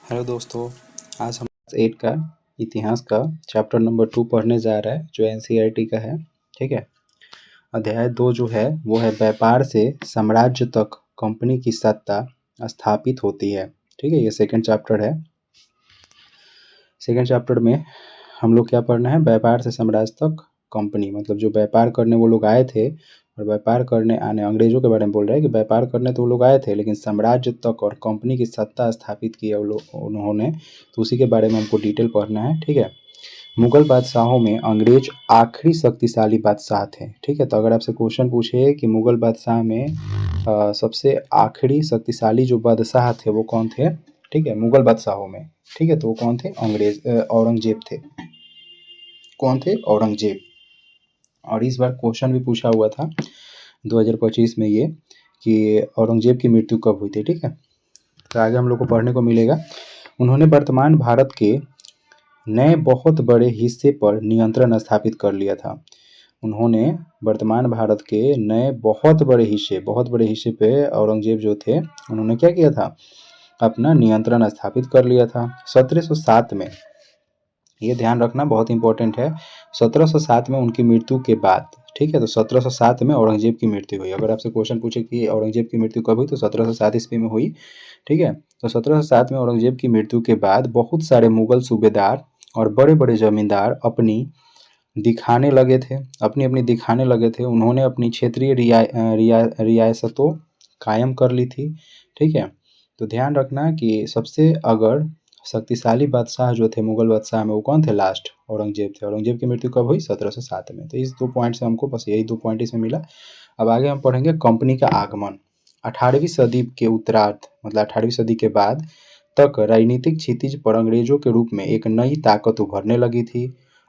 Hello दोस्तों, आज हम क्लास 8 का इतिहास का चैप्टर नंबर 2 पढ़ने जा रहा है जो एनसीईआरटी का है। ठीक है। अध्याय 2 जो है वो है व्यापार से साम्राज्य तक कंपनी की सत्ता स्थापित होती है। ठीक है, ये सेकंड चैप्टर है। सेकंड चैप्टर में हम लोग क्या पढ़ना है? व्यापार से साम्राज्य तक कंपनी, मतलब जो व्यापार करने वो लोग आए थे और व्यापार करने आने, अंग्रेजों के बारे में बोल रहे हैं कि व्यापार करने तो वो लोग आए थे लेकिन साम्राज्य तक और कंपनी की सत्ता स्थापित की है उन्होंने, तो उसी के बारे में हमको डिटेल पढ़ना है। ठीक है। मुगल बादशाहों में अंग्रेज आखिरी शक्तिशाली बादशाह थे। ठीक है, तो अगर आपसे क्वेश्चन पूछे कि मुगल बादशाह में सबसे आखिरी शक्तिशाली जो बादशाह थे वो कौन थे? ठीक है, मुगल बादशाहों में। ठीक है, तो वो कौन थे? औरंगजेब थे। कौन थे? औरंगजेब। और इस बार क्वेश्चन भी पूछा हुआ था 2025 में ये कि औरंगजेब की मृत्यु कब हुई थी। ठीक है, तो आगे हम लोग को पढ़ने को मिलेगा। उन्होंने वर्तमान भारत के नए बहुत बड़े हिस्से पर नियंत्रण स्थापित कर लिया था। उन्होंने वर्तमान भारत के नए बहुत बड़े हिस्से पे औरंगजेब जो थे उन्होंने क्या किया था? अपना नियंत्रण स्थापित कर लिया था 1707 में। ये ध्यान रखना बहुत इंपॉर्टेंट है। 1707 में उनकी मृत्यु के बाद, ठीक है, तो 1707 में औरंगजेब की मृत्यु हुई। अगर आपसे क्वेश्चन पूछे कि औरंगजेब की मृत्यु कब हुई, तो 1707 ईस्वी में हुई। ठीक है, तो 1707 में औरंगजेब की मृत्यु के बाद बहुत सारे मुगल सूबेदार और बड़े बड़े जमींदार अपनी अपनी दिखाने लगे थे। उन्होंने अपनी क्षेत्रीय रियासतों कायम कर ली थी। ठीक है, तो ध्यान रखना कि सबसे अगर शक्तिशाली बादशाह जो थे मुगल बादशाह में, वो कौन थे? लास्ट औरंगजेब थे। औरंगजेब की मृत्यु कब हुई? 1707 में। तो इस 2 पॉइंट से हमको बस यही 2 पॉइंट इसमें मिला। अब आगे हम पढ़ेंगे कंपनी का आगमन। 18वीं सदी के उत्तरार्ध, मतलब 18वीं सदी के बाद तक राजनीतिक क्षितिज पर अंग्रेजों के रूप में एक नई ताकत उभरने लगी थी।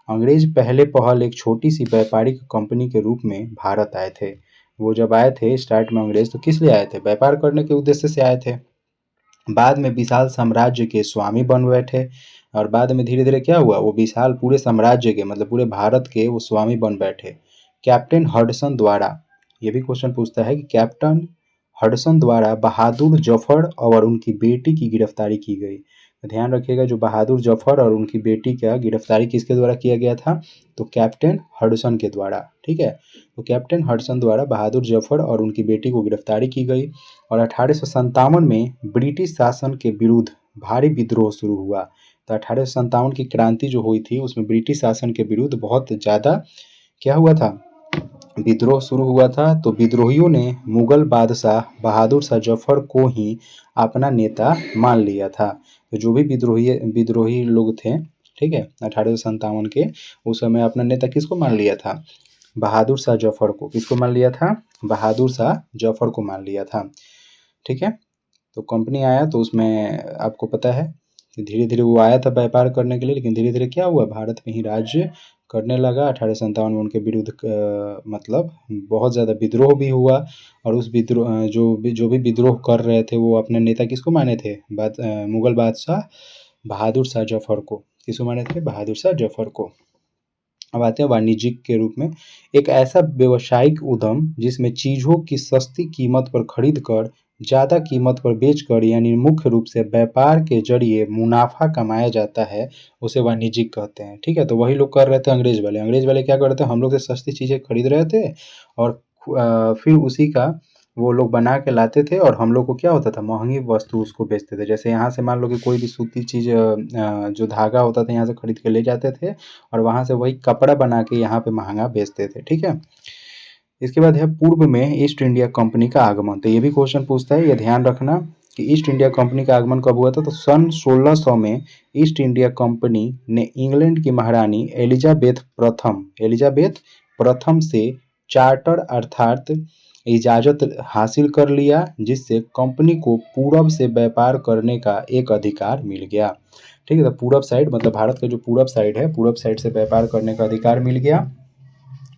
अंग्रेज पहले पहल एक छोटी सी व्यापारिक कंपनी के रूप में भारत आए थे। वो जब आए थे स्टार्ट में अंग्रेज, तो किस लिए आए थे? व्यापार करने के उद्देश्य से आए थे। बाद में विशाल साम्राज्य के स्वामी बन बैठे और बाद में धीरे धीरे क्या हुआ? वो विशाल पूरे साम्राज्य के, मतलब पूरे भारत के वो स्वामी बन बैठे। कैप्टन हडसन द्वारा, ये भी क्वेश्चन पूछता है कि कैप्टन हडसन द्वारा बहादुर जफर और उनकी बेटी की गिरफ्तारी की गई। तो ध्यान रखिएगा, जो बहादुर जफर और उनकी बेटी का गिरफ्तारी किसके द्वारा किया गया था? तो कैप्टन हडसन के द्वारा। ठीक है, तो कैप्टन हडसन द्वारा बहादुर जफर और उनकी बेटी को गिरफ्तारी की गई और 1857 में ब्रिटिश शासन के विरुद्ध भारी विद्रोह शुरू हुआ। तो 1857 की क्रांति जो हुई थी उसमें ब्रिटिश शासन के विरुद्ध बहुत ज़्यादा क्या हुआ था? विद्रोह शुरू हुआ था। तो विद्रोहियों ने मुगल बादशाह बहादुर शाह जफर को ही अपना नेता मान लिया था। तो जो भी विद्रोही लोग थे, ठीक है, 1857 के, उस समय अपना नेता किसको मान लिया था? बहादुर शाह जफर को। किसको मान लिया था? बहादुर शाह जफर को मान लिया था। ठीक है, तो कंपनी आया तो उसमें आपको पता है कि धीरे धीरे वो आया था व्यापार करने के लिए, लेकिन धीरे धीरे क्या हुआ? भारत में ही राज्य करने लगा। 1857 में उनके विरुद्ध मतलब बहुत ज़्यादा विद्रोह भी हुआ और उस विद्रोह जो भी विद्रोह कर रहे थे वो अपने नेता किसको माने थे? मुगल बादशाह बहादुर शाह जफर को। किसको माने थे? बहादुर शाह जफर को। अब आते हैं वाणिज्यिक के रूप में। एक ऐसा व्यवसायिक उद्यम जिसमें चीज़ों की सस्ती कीमत पर खरीद कर ज़्यादा कीमत पर बेचकर, यानी मुख्य रूप से व्यापार के जरिए मुनाफा कमाया जाता है, उसे वाणिज्यिक कहते हैं। ठीक है, तो वही लोग कर रहे थे अंग्रेज वाले। अंग्रेज वाले क्या करते हैं? हम लोग से सस्ती चीज़ें खरीद रहे थे और फिर उसी का वो लोग बना के लाते थे और हम लोग को क्या होता था? महंगी वस्तु उसको बेचते थे। जैसे यहाँ से मान लो कि कोई भी सूती चीज़ जो धागा होता था यहाँ से खरीद के ले जाते थे और वहाँ से वही कपड़ा बना के यहाँ पे महंगा बेचते थे। ठीक है, इसके बाद है पूर्व में ईस्ट इंडिया कंपनी का आगमन। तो ये भी क्वेश्चन पूछता है, ये ध्यान रखना कि ईस्ट इंडिया कंपनी का आगमन कब हुआ था? तो सन 1600 में ईस्ट इंडिया कंपनी ने इंग्लैंड की महारानी एलिजाबेथ प्रथम से चार्टर अर्थात इजाज़त हासिल कर लिया, जिससे कंपनी को पूरब से व्यापार करने का एक अधिकार मिल गया। ठीक है, तो पूरब साइड, मतलब भारत का जो पूरब साइड है, पूरब साइड से व्यापार करने का अधिकार मिल गया।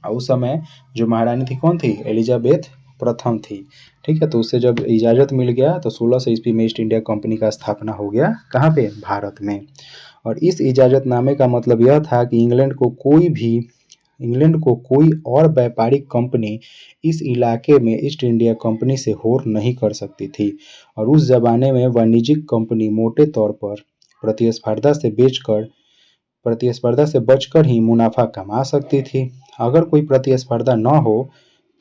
और उस समय जो महारानी थी कौन थी? एलिजाबेथ प्रथम थी। ठीक है, तो उससे जब इजाज़त मिल गया तो 1600 ईस्वी में ईस्ट इंडिया कंपनी का स्थापना हो गया। कहाँ पे? भारत में। और इस इजाज़तनामे का मतलब यह था कि इंग्लैंड को कोई भी इंग्लैंड को कोई और व्यापारिक कंपनी इस इलाके में ईस्ट इंडिया कंपनी से होड़ नहीं कर सकती थी और उस जमाने में वाणिज्यिक कंपनी मोटे तौर पर प्रतिस्पर्धा से बेचकर प्रतिस्पर्धा से बचकर ही मुनाफा कमा सकती थी। अगर कोई प्रतिस्पर्धा न हो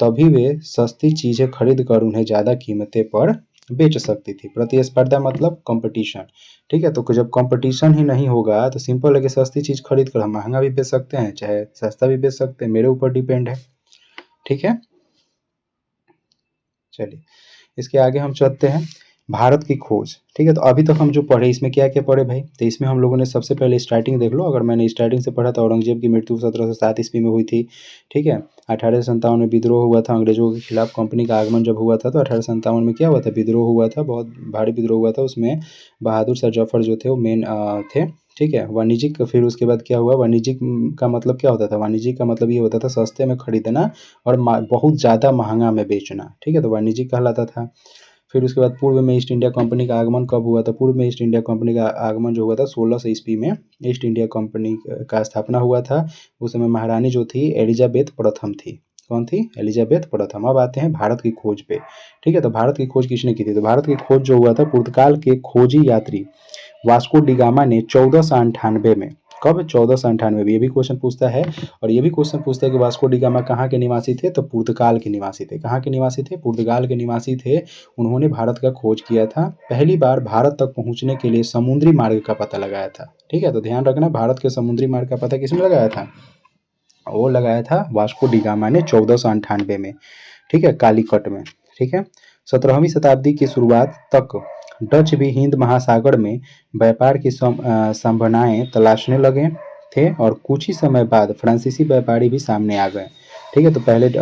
तभी वे सस्ती चीजें खरीद कर उन्हें ज्यादा कीमतें पर बेच सकती थी। प्रतिस्पर्धा मतलब कंपटीशन। ठीक है, तो जब कंपटीशन ही नहीं होगा तो सिंपल है कि सस्ती चीज खरीद कर हम महंगा भी बेच सकते हैं चाहे सस्ता भी बेच सकते हैं, मेरे ऊपर डिपेंड है। ठीक है, चलिए इसके आगे हम चलते हैं। भारत की खोज। ठीक है, तो अभी तक हम जो पढ़े इसमें क्या क्या पढ़े भाई, तो इसमें हम लोगों ने सबसे पहले स्टार्टिंग देख लो। अगर मैंने स्टार्टिंग से पढ़ा था, औरंगजेब की मृत्यु 1707 ईस्वी में हुई थी। ठीक है, 1857 में विद्रोह हुआ था अंग्रेजों के खिलाफ। कंपनी का आगमन जब हुआ था तो 1857 में क्या हुआ था, विद्रोह हुआ था, बहुत भारी विद्रोह हुआ था। उसमें बहादुर शाह जफर जो थे वो मेन थे। ठीक है, वाणिज्यिक, फिर उसके बाद क्या हुआ, वाणिज्यिक का मतलब क्या होता था, वाणिज्यिक का मतलब ये होता था सस्ते में खरीदना और बहुत ज़्यादा महंगा में बेचना। ठीक है, तो वाणिज्यिक कहलाता था। फिर उसके बाद पूर्व में ईस्ट इंडिया कंपनी का आगमन कब हुआ था, पूर्व में ईस्ट इंडिया कंपनी का आगमन जो हुआ था 1600 ईस्वी में ईस्ट इंडिया कंपनी का स्थापना हुआ था। उस समय महारानी जो थी एलिजाबेथ प्रथम थी। कौन थी, एलिजाबेथ प्रथम। अब आते हैं भारत की खोज पे। ठीक है, तो भारत की खोज किसने की थी, तो भारत की खोज जो हुआ था पुर्तगाल के खोजी यात्री वास्को डिगामा ने 1498 में। कब, 1498 में। ये भी क्वेश्चन पूछता है। और ये भी क्वेश्चन पूछता है कि वास्को डिगामा कहाँ के निवासी थे, तो पुर्तगाल के निवासी थे। कहाँ के निवासी थे, पुर्तगाल के निवासी थे। उन्होंने भारत का खोज किया था। पहली बार भारत तक पहुंचने के लिए समुद्री मार्ग का पता लगाया था। ठीक है, तो ध्यान रखना भारत के समुद्री मार्ग का पता किसने लगाया था, वो लगाया था वास्को डिगामा ने 1498 में। ठीक है, कालीकट में। ठीक है, 17वीं शताब्दी की शुरुआत तक डच भी हिंद महासागर में व्यापार की संभावनाएं तलाशने लगे थे और कुछ ही समय बाद फ्रांसीसी व्यापारी भी सामने आ गए। ठीक है, तो पहले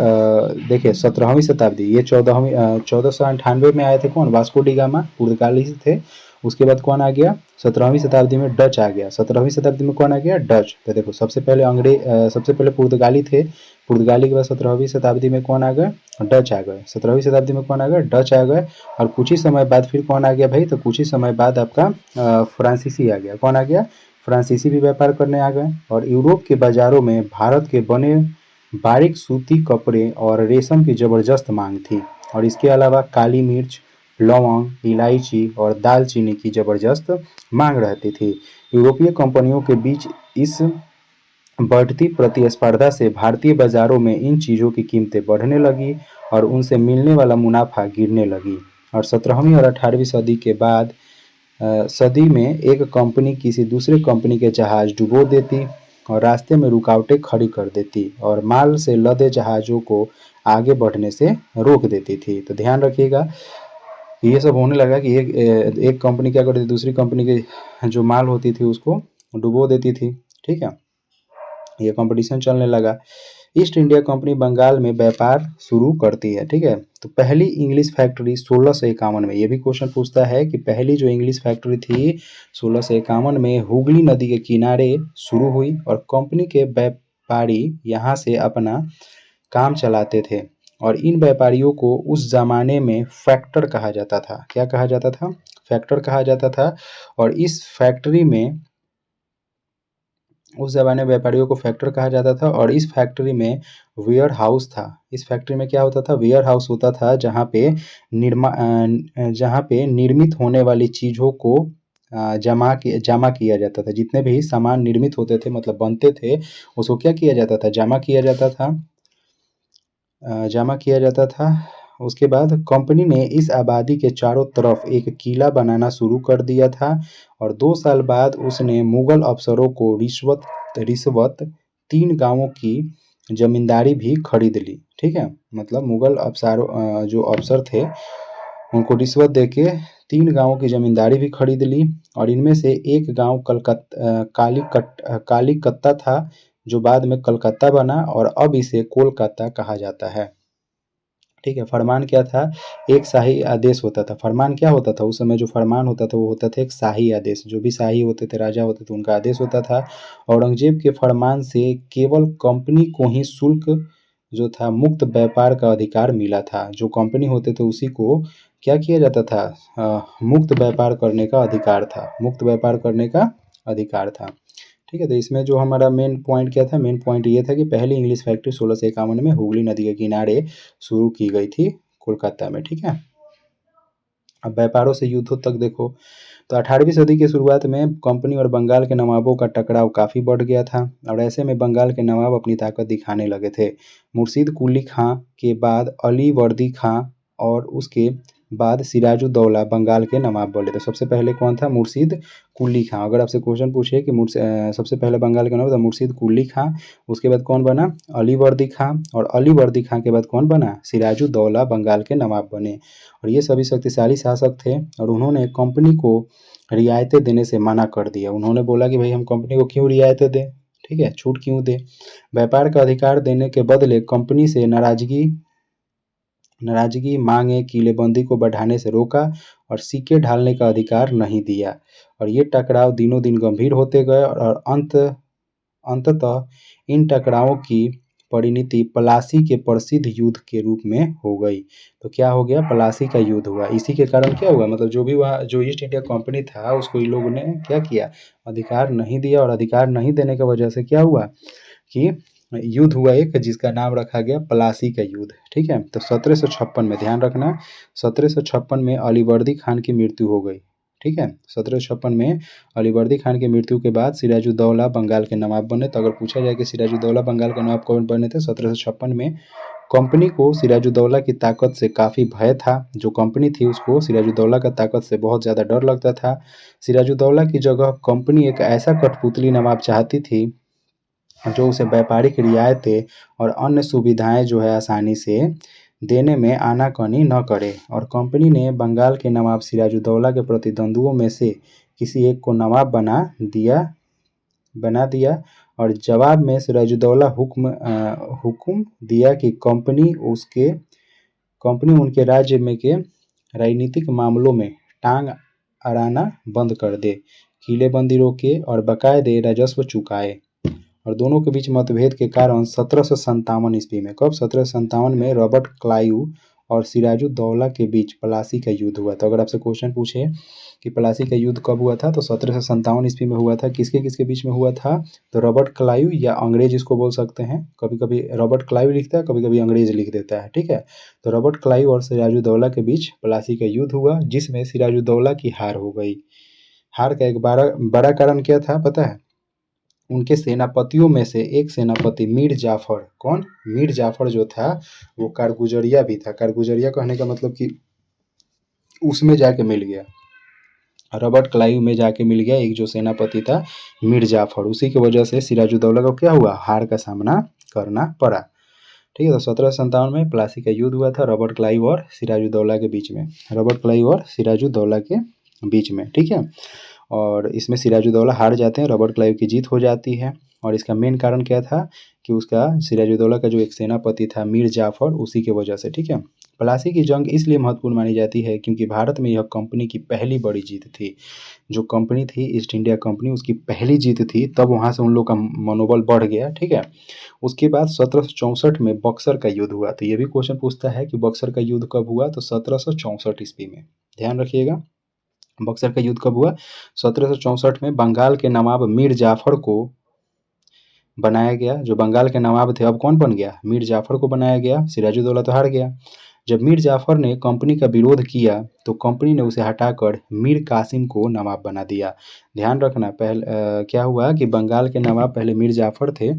देखिए 17वीं शताब्दी, ये 1498 में आए थे कौन, वास्को डिगामा, पुर्तगाली थे। उसके बाद कौन आ गया, 17वीं शताब्दी में डच आ गया। 17वीं शताब्दी में कौन आ गया, डच। तो देखो सबसे पहले सबसे पहले पुर्तगाली थे। पुर्तगाली के बाद 17वीं शताब्दी में कौन आ गए, डच आ गए। 17वीं शताब्दी में कौन आ गए, डच आ गए। और कुछ ही समय बाद फिर कौन आ गया भाई, तो कुछ ही समय बाद आपका फ्रांसीसी आ गया। कौन आ गया, फ्रांसीसी भी व्यापार करने आ गए। और यूरोप के बाजारों में भारत के बने बारीक सूती कपड़े और रेशम की जबरदस्त मांग थी। और इसके अलावा काली मिर्च, लौंग, इलायची और दालचीनी की जबरदस्त मांग रहती थी। यूरोपीय कंपनियों के बीच इस बढ़ती प्रतिस्पर्धा से भारतीय बाजारों में इन चीज़ों की कीमतें बढ़ने लगी और उनसे मिलने वाला मुनाफा गिरने लगी। और 17वीं और 18वीं सदी के बाद सदी में एक कंपनी किसी दूसरे कंपनी के जहाज डुबो देती और रास्ते में रुकावटें खड़ी कर देती और माल से लदे जहाज़ों को आगे बढ़ने से रोक देती थी। तो ध्यान रखिएगा, ये सब होने लगा कि एक कंपनी क्या करती थी, दूसरी कंपनी की जो माल होती थी उसको डुबो देती थी। ठीक है, ये कंपटीशन चलने लगा। ईस्ट इंडिया कंपनी बंगाल में व्यापार शुरू करती है। ठीक है, तो पहली इंग्लिश फैक्ट्री 1651 में, ये भी क्वेश्चन पूछता है कि पहली जो इंग्लिश फैक्ट्री थी 1651 में हुगली नदी के किनारे शुरू हुई और कंपनी के व्यापारी यहाँ से अपना काम चलाते थे। और इन व्यापारियों को उस जमाने में फैक्टर कहा जाता था। क्या कहा जाता था, फैक्टर कहा जाता था। और इस फैक्ट्री में, उस ज़माने में व्यापारियों को फैक्टर कहा जाता था। और इस फैक्ट्री में वेयर हाउस था। इस फैक्ट्री में क्या होता था, वेयर हाउस होता था, जहाँ पे निर्मित होने वाली चीज़ों को जमा किया जाता था। जितने भी सामान निर्मित होते थे मतलब बनते थे उसको क्या किया जाता था, जमा किया जाता था। जमा किया जाता था। उसके बाद कंपनी ने इस आबादी के चारों तरफ एक किला बनाना शुरू कर दिया था। और 2 साल बाद उसने मुगल अफसरों को रिश्वत रिश्वत 3 गांवों की जमींदारी भी खरीद ली। ठीक है, मतलब मुगल अफसरों जो अफसर थे उनको रिश्वत देके 3 गांवों की जमींदारी भी खरीद ली। और इनमें से एक गांव कालीकट्टा था जो बाद में कलकत्ता बना और अब इसे कोलकाता कहा जाता है। ठीक है, फरमान क्या था, एक शाही आदेश होता था। फरमान क्या होता था, उस समय जो फरमान होता था वो होता था एक शाही आदेश। जो भी शाही होते थे, राजा होते थे, उनका आदेश होता था। औरंगजेब के फरमान से केवल कंपनी को ही शुल्क जो था मुक्त व्यापार का अधिकार मिला था। जो कंपनी होते थे उसी को क्या किया जाता था, मुक्त व्यापार करने का अधिकार था। मुक्त व्यापार करने का अधिकार था। ठीक है। तो इसमें जो हमारा मेन पॉइंट क्या था, मेन पॉइंट ये था कि पहली इंग्लिश फैक्ट्री 1651 में हुगली नदी के किनारे शुरू की गई थी कोलकाता में। ठीक है। अब व्यापारों से युद्धों तक देखो, तो 18वीं सदी की शुरुआत में कंपनी और बंगाल के नवाबों का टकराव काफ़ी बढ़ गया था और ऐसे में बंगाल के नवाब अपनी ताकत दिखाने लगे थे। मुर्शीद कुली खां के बाद अली वर्दी खां और उसके बाद सिराजुद्दौला बंगाल के नवाब बने। तो सबसे पहले कौन था? मुर्शीद कुली खां। अगर आपसे क्वेश्चन पूछे कि सबसे पहले बंगाल के नवाब था मुर्शीद कुली खां, उसके बाद कौन बना? अली वर्दी खां, और अली वर्दी खां के बाद कौन बना? सिराजुद्दौला बंगाल के नवाब बने। और ये सभी शक्तिशाली शासक थे और उन्होंने कंपनी को रियायतें देने से मना कर दिया। उन्होंने बोला कि भाई हम कंपनी को क्यों रियायतें दें, ठीक है, छूट क्यों दें। व्यापार का अधिकार देने के बदले कंपनी से नाराजगी मांगे, किलेबंदी को बढ़ाने से रोका और सिक्के ढालने का अधिकार नहीं दिया। और ये टकराव दिनों दिन गंभीर होते गए और अंततः इन टकरावों की परिणति प्लासी के प्रसिद्ध युद्ध के रूप में हो गई। तो क्या हो गया? प्लासी का युद्ध हुआ। इसी के कारण क्या हुआ, मतलब जो भी वहाँ जो ईस्ट इंडिया कंपनी था उसको इन लोगों ने क्या किया? अधिकार नहीं दिया, और अधिकार नहीं देने की वजह से क्या हुआ कि युद्ध हुआ एक, जिसका नाम रखा गया प्लासी का युद्ध। ठीक है। तो 1756 में, ध्यान रखना, 1756 में अलीवर्दी खान की मृत्यु हो गई। ठीक है। 1756 में अलीवर्दी खान की मृत्यु के बाद सिराजुद्दौला बंगाल के नवाब बने। तो अगर पूछा जाए कि सिराजुद्दौला बंगाल के नवाब कौन बने थे 1756 में, कंपनी को सिराजुद्दौला की ताकत से काफ़ी भय था। जो कंपनी थी उसको सिराजुद्दौला का ताकत से बहुत ज़्यादा डर लगता था। सिराजुद्दौला की जगह कंपनी एक ऐसा कठपुतली नवाब चाहती थी जो उसे व्यापारिक रियायतें और अन्य सुविधाएं जो है आसानी से देने में आनाकानी न करे। और कंपनी ने बंगाल के नवाब सिराजुद्दौला के प्रतिद्वंद्वियों में से किसी एक को नवाब बना दिया और जवाब में सिराजुद्दौला हुक्म दिया कि कंपनी उनके राज्य में के राजनीतिक मामलों में टांग अड़ाना बंद कर दे, किलेबंदी रोके और बकायदे राजस्व चुकाए। और दोनों के बीच मतभेद के कारण 1757 ईस्वी में, कब? 1757 में रॉबर्ट क्लाइव और सिराजुद्दौला के बीच प्लासी का युद्ध हुआ। तो अगर आपसे क्वेश्चन पूछे कि प्लासी का युद्ध कब हुआ था, तो 1757 ईस्वी में हुआ था। किसके किसके बीच में हुआ था? तो रॉबर्ट क्लाइव, या अंग्रेज इसको बोल सकते हैं, कभी कभी रॉबर्ट क्लाइव लिखता है, कभी कभी अंग्रेज लिख देता है। ठीक है। तो रॉबर्ट क्लाइव और सिराजुद्दौला के बीच प्लासी का युद्ध हुआ, जिसमें सिराजुद्दौला की हार हो गई। हार का एक बड़ा कारण क्या था पता है? उनके सेनापतियों में से एक सेनापति मीर जाफर, कौन? मीर जाफर जो था वो कारगुजरिया भी था। कारगुजरिया कहने का मतलब कि उसमें जाके मिल गया, रॉबर्ट क्लाइव में जाके मिल गया एक जो सेनापति था मीर जाफर। उसी की वजह से सिराजुद्दौला को क्या हुआ? हार का सामना करना पड़ा। ठीक है। तो 1757 में प्लासी का युद्ध हुआ था रॉबर्ट क्लाइव और सिराजुद्दौला के बीच में, रॉबर्ट क्लाइव और सिराजुद्दौला के बीच में। ठीक है। और इसमें सिराजुद्दौला हार जाते हैं, रॉबर्ट क्लाइव की जीत हो जाती है। और इसका मेन कारण क्या था कि उसका सिराजुद्दौला का जो एक सेनापति था मीर जाफर, उसी के वजह से। ठीक है। प्लासी की जंग इसलिए महत्वपूर्ण मानी जाती है क्योंकि भारत में यह कंपनी की पहली बड़ी जीत थी। जो कंपनी थी ईस्ट इंडिया कंपनी, उसकी पहली जीत थी, तब वहाँ से उन लोग का मनोबल बढ़ गया। ठीक है। उसके बाद 1764 में बक्सर का युद्ध हुआ। तो ये भी क्वेश्चन पूछता है कि बक्सर का युद्ध कब हुआ, तो 1764 ईस्वी में। ध्यान रखिएगा, बक्सर का युद्ध कब हुआ? 1764 में। बंगाल के नवाब मीर जाफर को बनाया गया। जो बंगाल के नवाब थे अब कौन बन गया? मीर जाफर को बनाया गया। सिराजुद्दौला तो हार गया। जब मीर जाफर ने कंपनी का विरोध किया तो कंपनी ने उसे हटाकर मीर कासिम को नवाब बना दिया। ध्यान रखना, क्या हुआ कि बंगाल के नवाब पहले मीर जाफर थे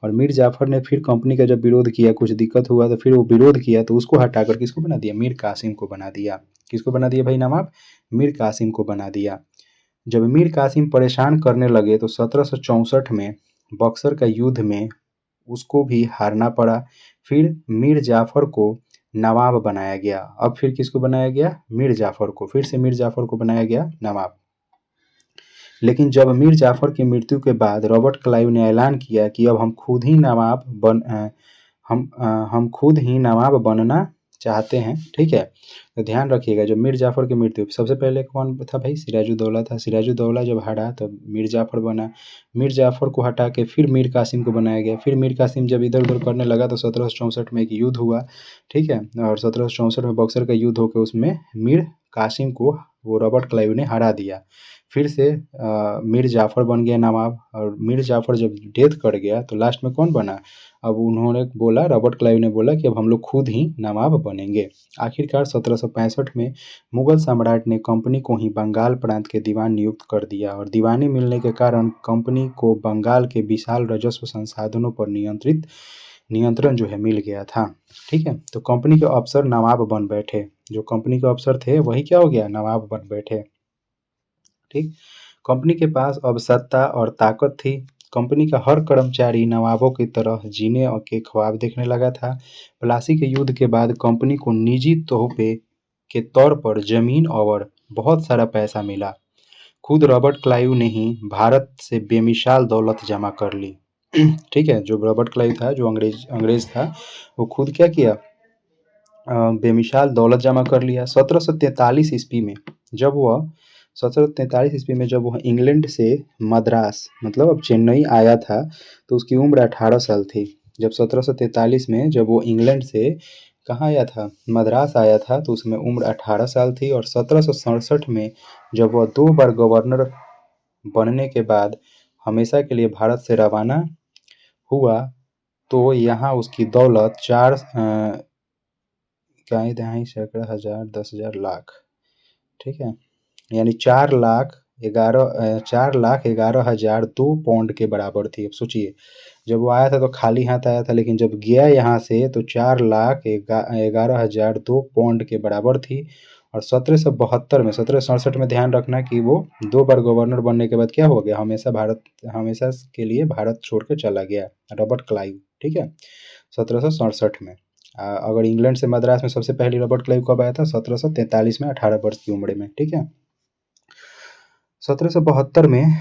और मीर जाफर ने फिर कंपनी का जब विरोध किया, कुछ दिक्कत हुआ तो फिर वो विरोध किया, तो उसको हटाकर किसको बना दिया? मीर कासिम को बना दिया। किसको बना दिया भाई नवाब? मीर कासिम को बना दिया। जब मीर कासिम परेशान करने लगे तो 1764 में बक्सर का युद्ध में उसको भी हारना पड़ा। फिर मीर जाफर को नवाब बनाया गया। अब फिर किसको बनाया गया? मीर जाफर को। फिर से मीर जाफर को बनाया गया नवाब। लेकिन जब मीर जाफर की मृत्यु के बाद रॉबर्ट क्लाइव ने ऐलान किया कि अब हम खुद ही नवाब बनना चाहते हैं। ठीक है। तो ध्यान रखिएगा, जब मीर जाफर की मृत्यु, सबसे पहले कौन था भाई? सिराजुद्दौला था। सिराजुद्दौला जब हारा तो मीर जाफर बना। मीर जाफर को हटा के फिर मीर कासिम को बनाया गया। फिर मीर कासिम जब इधर उधर करने लगा तो 1764 में एक युद्ध हुआ। ठीक है। और 1764 में बक्सर का युद्ध होकर उसमें मीर कासिम को वो रॉबर्ट क्लाइव ने हरा दिया। फिर से मीर जाफ़र बन गया नवाब, और मीर जाफ़र जब डेथ कर गया तो लास्ट में कौन बना? अब उन्होंने बोला, रॉबर्ट क्लाइव ने बोला कि अब हम लोग खुद ही नवाब बनेंगे। आखिरकार 1765 में मुगल सम्राट ने कंपनी को ही बंगाल प्रांत के दीवान नियुक्त कर दिया, और दीवानी मिलने के कारण कंपनी को बंगाल के विशाल राजस्व संसाधनों पर नियंत्रण जो है मिल गया था। ठीक है, तो कंपनी के अफसर नवाब बन बैठे, जो कंपनी के अफसर थे वही क्या हो गया, नवाब बन बैठे। ठीक, कंपनी के पास अब सत्ता और ताकत थी। कंपनी का हर कर्मचारी नवाबों की तरह जीने के ख्वाब देखने लगा था। प्लासी के युद्ध के बाद कंपनी को निजी तोहफे के तौर पर जमीन और बहुत सारा पैसा मिला। खुद रॉबर्ट क्लाइव ने ही भारत से बेमिसाल दौलत जमा कर ली। ठीक है, जो रॉबर्ट क्लाइव था, जो अंग्रेज था, वो खुद क्या किया, बेमिसाल दौलत जमा कर लिया। 1743 ईस्वी में जब वह 1743 ईस्वी में जब वह इंग्लैंड से मद्रास, मतलब अब चेन्नई आया था, तो उसकी उम्र 18 साल थी। जब 1743 में जब वो इंग्लैंड से कहाँ आया था, मद्रास आया था, तो उसमें उम्र 18 साल थी। और 1767 में जब वह 2 बार गवर्नर बनने के बाद हमेशा के लिए भारत से रवाना हुआ, तो यहाँ उसकी दौलत 4 इकाई दहाई सैकड़ा हजार 10,000 लाख, ठीक है, यानी 4,11,000 2 पौंड के बराबर थी। अब सोचिए, जब वो आया था तो खाली हाथ आया था, लेकिन जब गया यहाँ से तो 4,11,002 पौंड के बराबर थी। और 1772 में, 1767 में ध्यान रखना कि वो 2 बार गवर्नर बनने के बाद क्या हो गया, हमेशा के लिए भारत छोड़ के चला गया, रॉबर्ट क्लाइव। ठीक है, 1767 में। अगर इंग्लैंड से मद्रास में सबसे पहले रॉबर्ट क्लाइव कब आया था, 1743 में, 18 वर्ष की उम्र में। ठीक है, 1772 में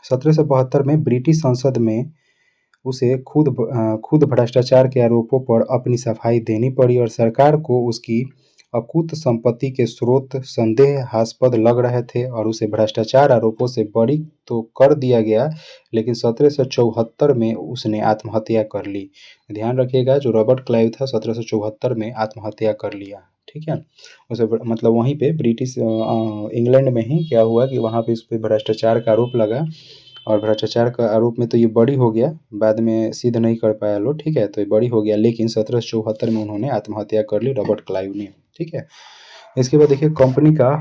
1772 में ब्रिटिश संसद में उसे खुद भ्रष्टाचार के आरोपों पर अपनी सफाई देनी पड़ी, और सरकार को उसकी अकूत संपत्ति के स्रोत संदेहास्पद लग रहे थे, और उसे भ्रष्टाचार आरोपों से बरी तो कर दिया गया, लेकिन 1774 में उसने आत्महत्या कर ली। ध्यान रखिएगा, जो रॉबर्ट क्लाइव था 1774 में आत्महत्या कर लिया। ठीक है, उसे मतलब वहीं पे ब्रिटिश इंग्लैंड में ही क्या हुआ कि वहाँ पे उस पर भ्रष्टाचार का आरोप लगा, और भ्रष्टाचार का आरोप में तो ये बरी हो गया, बाद में सिद्ध नहीं कर पाया लोग। ठीक है, तो ये बरी हो गया, लेकिन 1774 में उन्होंने आत्महत्या कर ली, रॉबर्ट क्लाइव ने। ठीक है, इसके बाद देखिए कंपनी का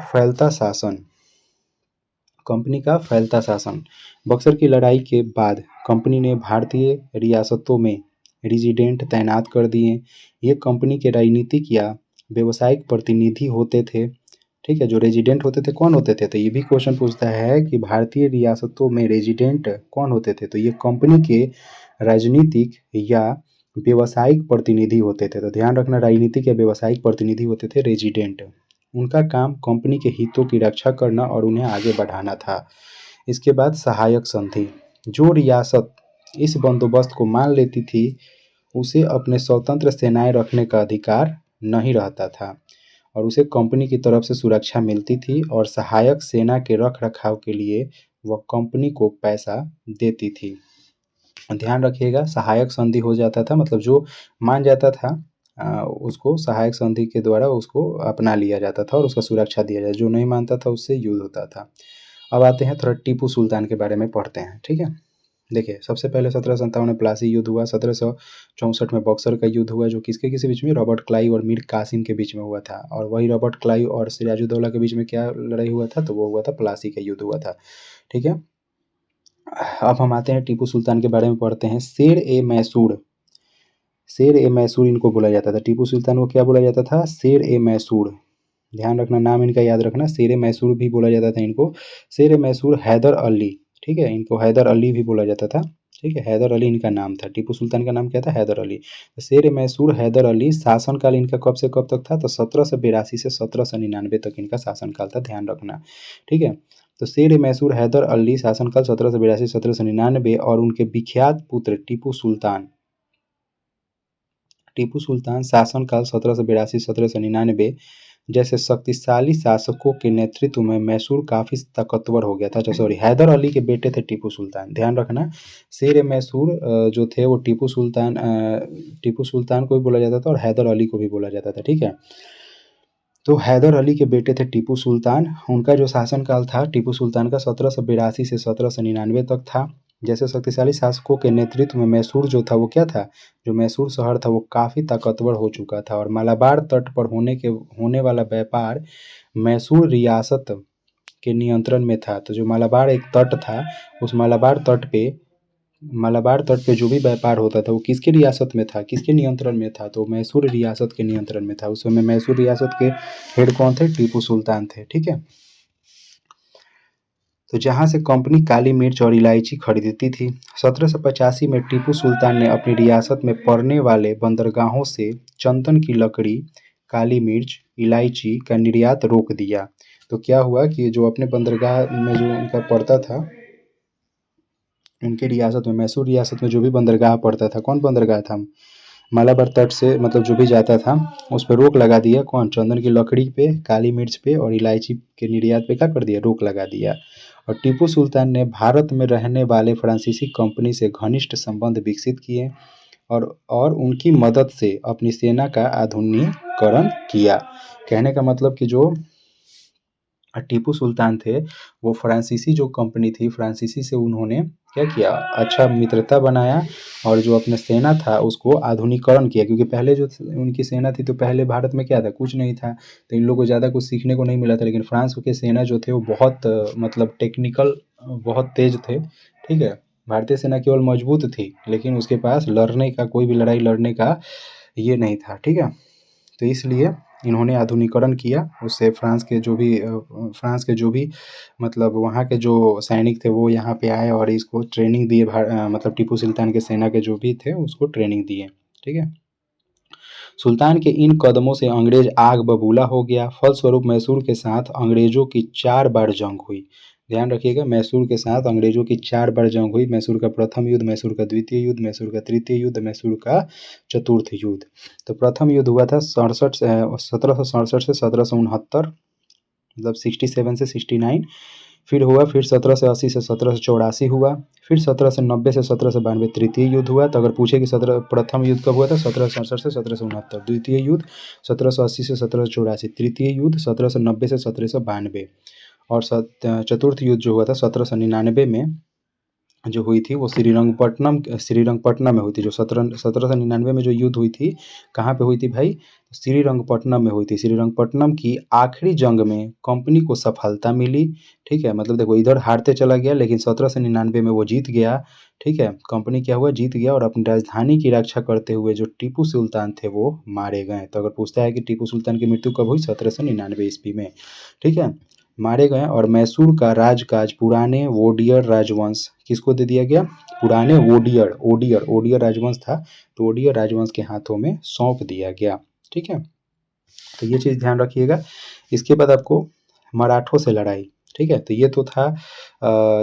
फैलता शासन। बक्सर की लड़ाई के बाद कंपनी ने भारतीय रियासतों में रेजिडेंट तैनात कर दिए। ये कंपनी के राजनीतिक या व्यवसायिक प्रतिनिधि होते थे। ठीक है, जो रेजिडेंट होते थे कौन होते थे, तो ये भी क्वेश्चन पूछता है कि भारतीय रियासतों में रेजिडेंट कौन होते थे, तो ये कंपनी के राजनीतिक या व्यवसायिक प्रतिनिधि होते थे। तो ध्यान रखना, राजनीतिक या व्यवसायिक प्रतिनिधि होते थे रेजिडेंट। उनका काम कंपनी के हितों की रक्षा करना और उन्हें आगे बढ़ाना था। इसके बाद सहायक संधि। जो रियासत इस बंदोबस्त को मान लेती थी, उसे अपने स्वतंत्र सेनाएं रखने का अधिकार नहीं रहता था, और उसे कंपनी की तरफ से सुरक्षा मिलती थी, और सहायक सेना के रख रखाव के लिए वह कंपनी को पैसा देती थी। ध्यान रखिएगा, सहायक संधि हो जाता था, मतलब जो मान जाता था उसको सहायक संधि के द्वारा उसको अपना लिया जाता था और उसका सुरक्षा दिया जाता, जो नहीं मानता था उससे युद्ध होता था। अब आते हैं थोड़ा टीपू सुल्तान के बारे में पढ़ते हैं। ठीक है, देखिए, सबसे पहले 1757 में प्लासी युद्ध हुआ, 1764 में बक्सर का युद्ध हुआ, जो किसके किसी बीच में, रॉबर्ट क्लाइव और मीर कासिम के बीच में हुआ था। और वही रॉबर्ट क्लाइव और सिराजुद्दौला के बीच में क्या लड़ाई हुआ था, तो वो हुआ था प्लासी का युद्ध हुआ था। ठीक है, अब हम आते हैं टीपू सुल्तान के बारे में पढ़ते हैं। शेर ए मैसूर इनको बोला जाता था। टीपू सुल्तान को क्या बोला जाता था, शेर ए मैसूर। ध्यान रखना, नाम इनका याद रखना, शेर ए मैसूर भी बोला जाता था इनको। शेर ए मैसूर हैदर अली, ठीक है, इनको हैदर अली भी बोला जाता था। ठीक है, हैदर अली इनका नाम था। टीपू सुल्तान का नाम क्या था, हैदर अली। तो शेर ए मैसूर हैदर अली, शासनकाल इनका कब से कब तक था, तो 1782 से 1799 तक इनका शासनकाल था। ध्यान रखना, ठीक है। तो शेर ए मैसूर हैदर अली शासनकाल 1782 1799, और उनके विख्यात पुत्र टीपू सुल्तान शासनकाल 1782-1799 जैसे शक्तिशाली शासकों के नेतृत्व में मैसूर काफी ताकतवर हो गया था। अच्छा सॉरी, हैदर अली के बेटे थे टीपू सुल्तान। ध्यान रखना, शेर ए मैसूर जो थे वो टीपू सुल्तान को भी बोला जाता था और हैदर अली को भी बोला जाता था। ठीक है, तो हैदर अली के बेटे थे टीपू सुल्तान। उनका जो शासनकाल था टीपू सुल्तान का 1782 से 1799 तक था। जैसे शक्तिशाली शासकों के नेतृत्व में मैसूर जो था वो क्या था, जो मैसूर शहर था वो काफ़ी ताकतवर हो चुका था और मालाबार तट पर होने वाला व्यापार मैसूर रियासत के नियंत्रण में था। तो जो मालाबार एक तट था, उस मालाबार तट पे जो भी व्यापार होता था वो किसके रियासत में था, किसके नियंत्रण में था, तो मैसूर रियासत के नियंत्रण में था। उस समय मैसूर रियासत के हेड कौन थे, टीपू सुल्तान थे। ठीक है, तो जहाँ से कंपनी काली मिर्च और इलायची खरीदती थी। 1785 में टीपू सुल्तान ने अपनी रियासत में पड़ने वाले बंदरगाहों से चंदन की लकड़ी, काली मिर्च, इलायची का निर्यात रोक दिया। तो क्या हुआ कि जो अपने बंदरगाह में जो उनका पड़ता था, उनकी रियासत में, मैसूर रियासत में जो भी बंदरगाह पड़ता था, कौन बंदरगाह था, मालाबार तट से मतलब जो भी जाता था उस पर रोक लगा दिया। कौन, चंदन की लकड़ी पे, काली मिर्च पे और इलायची के निर्यात पे क्या कर दिया, रोक लगा दिया। और टीपू सुल्तान ने भारत में रहने वाले फ्रांसीसी कंपनी से घनिष्ठ संबंध विकसित किए और उनकी मदद से अपनी सेना का आधुनिकीकरण किया। कहने का मतलब कि जो टीपू सुल्तान थे वो फ्रांसीसी जो कंपनी थी, फ्रांसीसी से उन्होंने क्या किया, अच्छा मित्रता बनाया और जो अपना सेना था उसको आधुनिकीकरण किया। क्योंकि पहले जो उनकी सेना थी तो पहले भारत में क्या था, कुछ नहीं था, तो इन लोगों को ज़्यादा कुछ सीखने को नहीं मिला था। लेकिन फ्रांस के सेना जो थे वो बहुत मतलब टेक्निकल, बहुत तेज थे। ठीक है, भारतीय सेना केवल मजबूत थी लेकिन उसके पास लड़ने का, कोई भी लड़ाई लड़ने का ये नहीं था। ठीक है, तो इसलिए इन्होंने आधुनिकीकरण किया। उससे फ्रांस के जो भी मतलब वहाँ के जो सैनिक थे वो यहाँ पे आए और इसको ट्रेनिंग दिए, मतलब टीपू सुल्तान के सेना के जो भी थे उसको ट्रेनिंग दिए। ठीक है, सुल्तान के इन कदमों से अंग्रेज आग बबूला हो गया। फलस्वरूप मैसूर के साथ अंग्रेजों की 4 बार जंग हुई। ध्यान रखिएगा, मैसूर के साथ अंग्रेजों की 4 बार जंग हुई। मैसूर का प्रथम युद्ध, मैसूर का द्वितीय युद्ध, मैसूर का तृतीय युद्ध, मैसूर का चतुर्थ युद्ध। तो प्रथम युद्ध हुआ था 1767 से 1769, मतलब 67 से 69। फिर हुआ, फिर 1780 से 1784 हुआ। फिर 1790 से 1792 तृतीय युद्ध हुआ। तो अगर पूछे कि प्रथम युद्ध कब हुआ था, 1767 से 1769। द्वितीय युद्ध 1780 से 1784। तृतीय युद्ध 1790 से 1792। और चतुर्थ युद्ध जो हुआ था 1799 में जो हुई थी वो श्रीरंगपट्टनम में हुई थी। जो 1799 में जो युद्ध हुई थी, कहाँ पे हुई थी भाई, श्रीरंगपट्टनम में हुई थी। श्रीरंगपट्टनम की आखिरी जंग में कंपनी को सफलता मिली। ठीक है, मतलब देखो इधर हारते चला गया लेकिन 1799 में वो जीत गया। ठीक है, कंपनी क्या हुआ, जीत गया और अपनी राजधानी की रक्षा करते हुए जो टीपू सुल्तान थे वो मारे गए। तो अगर पूछता है कि टीपू सुल्तान की मृत्यु कब हुई, 1799 ईस्वी में। ठीक है, मारे गए और मैसूर का राजकाज पुराने वोडियर राजवंश, किसको दे दिया गया, पुराने ओडियर राजवंश था, तो ओडियर राजवंश के हाथों में सौंप दिया गया। ठीक है, तो ये चीज़ ध्यान रखिएगा। इसके बाद आपको मराठों से लड़ाई। ठीक है, तो ये तो था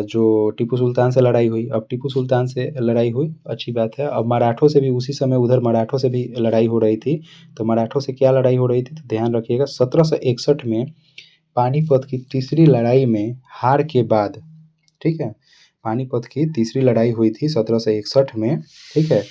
जो टीपू सुल्तान से लड़ाई हुई। अब टीपू सुल्तान से लड़ाई हुई, अच्छी बात है। अब मराठों से भी उसी समय उधर मराठों से भी लड़ाई हो रही थी। तो मराठों से क्या लड़ाई हो रही थी, तो ध्यान रखिएगा। 1761 में पानीपत की तीसरी लड़ाई में हार के बाद, ठीक है, पानीपत की तीसरी लड़ाई हुई थी 1761 में। ठीक है,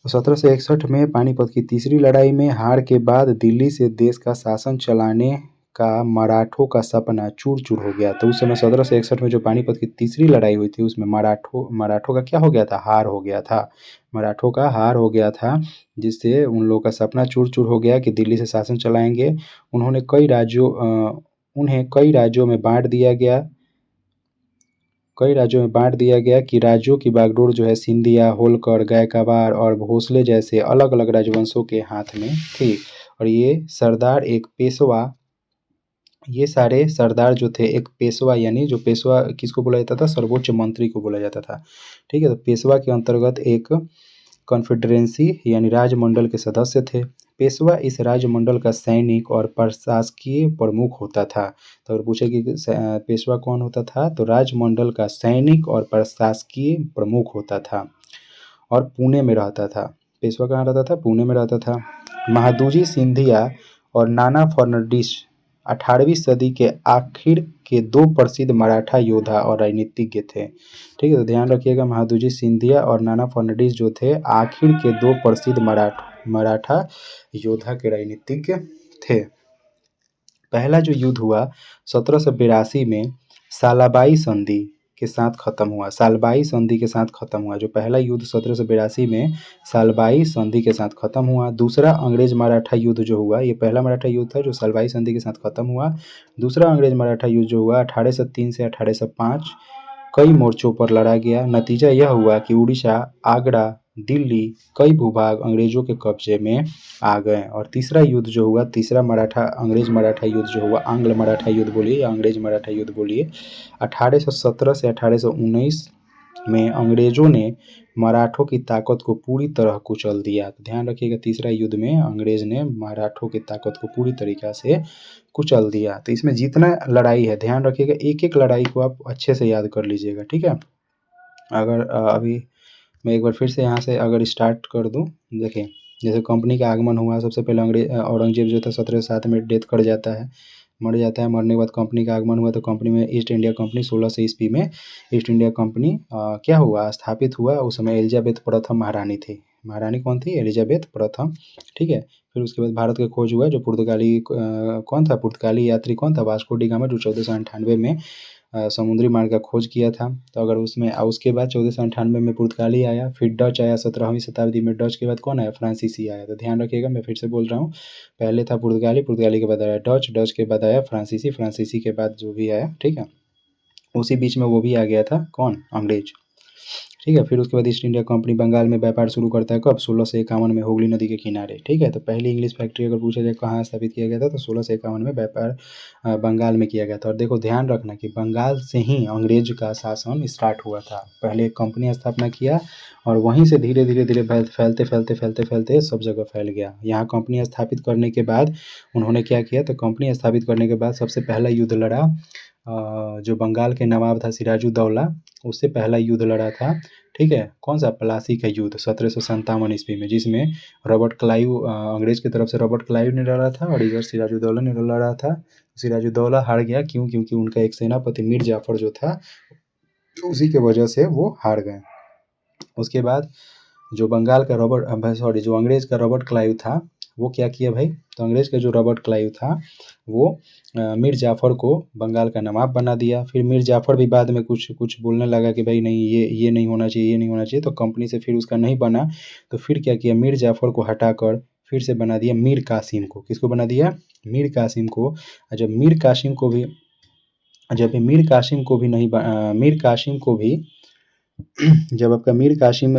1761 में पानीपत की तीसरी लड़ाई में हार के बाद दिल्ली से देश का शासन चलाने का मराठों का सपना चूर चूर हो गया। तो उस समय 1761 में जो पानीपत की तीसरी लड़ाई हुई थी उसमें मराठों का क्या हो गया था, हार हो गया था। मराठों का हार हो गया था, जिससे उन लोगों का सपना चूर चूर हो गया कि दिल्ली से शासन चलाएंगे। उन्हें कई राज्यों में बांट दिया गया कि राज्यों की बागडोर जो है सिंधिया, होलकर, गायकवाड़ और भोसले जैसे अलग अलग राजवंशों के हाथ में थी। और ये सारे सरदार जो थे एक पेशवा, यानी जो पेशवा किसको बोला जाता था, सर्वोच्च मंत्री को बोला जाता था। ठीक है, तो पेशवा के अंतर्गत एक कॉन्फेडरेंसी यानी राजमंडल के सदस्य थे। पेशवा इस राजमंडल का सैनिक और प्रशासकीय प्रमुख होता था। तो अगर पूछे कि पेशवा कौन होता था, तो राजमंडल का सैनिक और प्रशासकीय प्रमुख होता था और पुणे में रहता था। पेशवा कहाँ रहता था, पुणे में रहता था। महादजी सिंधिया और नाना फर्नांडिस 18वीं सदी के आखिर के 2 प्रसिद्ध मराठा योद्धा और राजनीतिज्ञ थे। ठीक है, तो ध्यान रखिएगा, महादजी सिंधिया और नाना फर्नांडिस जो थे आखिर के 2 प्रसिद्ध मराठा योद्धा के राजनीतिज्ञ थे। पहला जो युद्ध हुआ 1782 में सालाबाई संधि के साथ खत्म हुआ। सालबाई संधि के साथ खत्म हुआ। जो पहला युद्ध 1782 में सालबाई संधि के साथ खत्म हुआ। दूसरा अंग्रेज मराठा युद्ध जो हुआ, ये पहला मराठा युद्ध था जो सालबाई संधि के साथ खत्म हुआ। दूसरा अंग्रेज मराठा युद्ध जो हुआ 1803 से 1805 कई मोर्चों पर लड़ा गया। नतीजा यह हुआ कि उड़ीसा, आगरा, दिल्ली कई भूभाग अंग्रेजों के कब्जे में आ गए। और तीसरा युद्ध जो हुआ, तीसरा मराठा अंग्रेज मराठा युद्ध जो हुआ, आंग्ल मराठा युद्ध बोलिए या अंग्रेज मराठा युद्ध बोलिए, 1817 से 1819 में अंग्रेजों ने मराठों की ताकत को पूरी तरह कुचल दिया। तो ध्यान रखिएगा, तीसरा युद्ध में अंग्रेज ने मराठों की ताकत को पूरी तरीक़ा से कुचल दिया। तो इसमें जितना लड़ाई है ध्यान रखिएगा, एक एक लड़ाई को आप अच्छे से याद कर लीजिएगा, ठीक है। अगर अभी मैं एक बार फिर से यहाँ से अगर स्टार्ट कर दूँ, देखिए जैसे कंपनी का आगमन हुआ, सबसे पहले औरंगजेब जो था 1707 में डेथ कर जाता है, मर जाता है। मरने के बाद कंपनी का आगमन हुआ, तो कंपनी में ईस्ट इंडिया कंपनी 1600 ईस्वी में ईस्ट इंडिया कंपनी क्या हुआ, स्थापित हुआ। उस समय एलिजाबेथ प्रथम महारानी थी। महारानी कौन थी? एलिजाबेथ प्रथम, ठीक है। फिर उसके बाद भारत का खोज हुआ, जो पुर्तगाली कौन था? पुर्तगाली यात्री कौन था? वास्को डी गामा, जो 1498 में समुद्री मार्ग का खोज किया था। तो अगर उसमें उसके बाद 1498 में पुर्तगाली आया, फिर डच आया 17वीं शताब्दी में। डच के बाद कौन आया? फ्रांसीसी आया। तो ध्यान रखिएगा, मैं फिर से बोल रहा हूँ, पहले था पुर्तगाली, पुर्तगाली के बाद आया डच, डच के बाद आया फ्रांसीसी, फ्रांसीसी के बाद जो भी आया, ठीक है, उसी बीच में वो भी आ गया था, कौन? अंग्रेज, ठीक है। फिर उसके बाद ईस्ट इंडिया कंपनी बंगाल में व्यापार शुरू करता है, कब? 1651 में हुगली नदी के किनारे, ठीक है। तो पहली इंग्लिश फैक्ट्री अगर पूछा जाए कहाँ स्थापित किया गया था, तो 1651 में व्यापार बंगाल में किया गया था। और देखो ध्यान रखना कि बंगाल से ही अंग्रेज का शासन स्टार्ट हुआ था। पहले एक कंपनी स्थापना किया और वहीं से धीरे धीरे धीरे फैलते फैलते फैलते फैलते सब जगह फैल गया। यहाँ कंपनी स्थापित करने के बाद उन्होंने क्या किया, तो कंपनी स्थापित करने के बाद सबसे पहला युद्ध लड़ा जो बंगाल के नवाब था सिराजुद्दौला, उससे पहला युद्ध लड़ा था, ठीक है। कौन सा? प्लासी का युद्ध 1757 ईस्वी में, जिसमें रॉबर्ट क्लाइव अंग्रेज की तरफ से रॉबर्ट क्लाइव ने लड़ा था और इधर सिराजुद्दौला ने लड़ा था। सिराजुद्दौला हार गया, क्यों? क्योंकि उनका एक सेनापति मीर जाफर जो था, उसी के वजह से वो हार गए। उसके बाद जो जो अंग्रेज का रॉबर्ट क्लाइव था, वो क्या किया भाई, तो अंग्रेज का जो रॉबर्ट क्लाइव था वो मीर जाफ़र को बंगाल का नवाब बना दिया। फिर मीर जाफ़र भी बाद में कुछ कुछ बोलने लगा कि भाई नहीं, ये नहीं होना चाहिए, ये नहीं होना चाहिए, तो कंपनी से फिर उसका नहीं बना। तो फिर क्या किया, मीर जाफ़र को हटाकर फिर से बना दिया मीर कासिम को। किसको बना दिया? मीर कासिम को। जब मीर कासिम को भी मीर कासिम को भी जब आपका मीर कासिम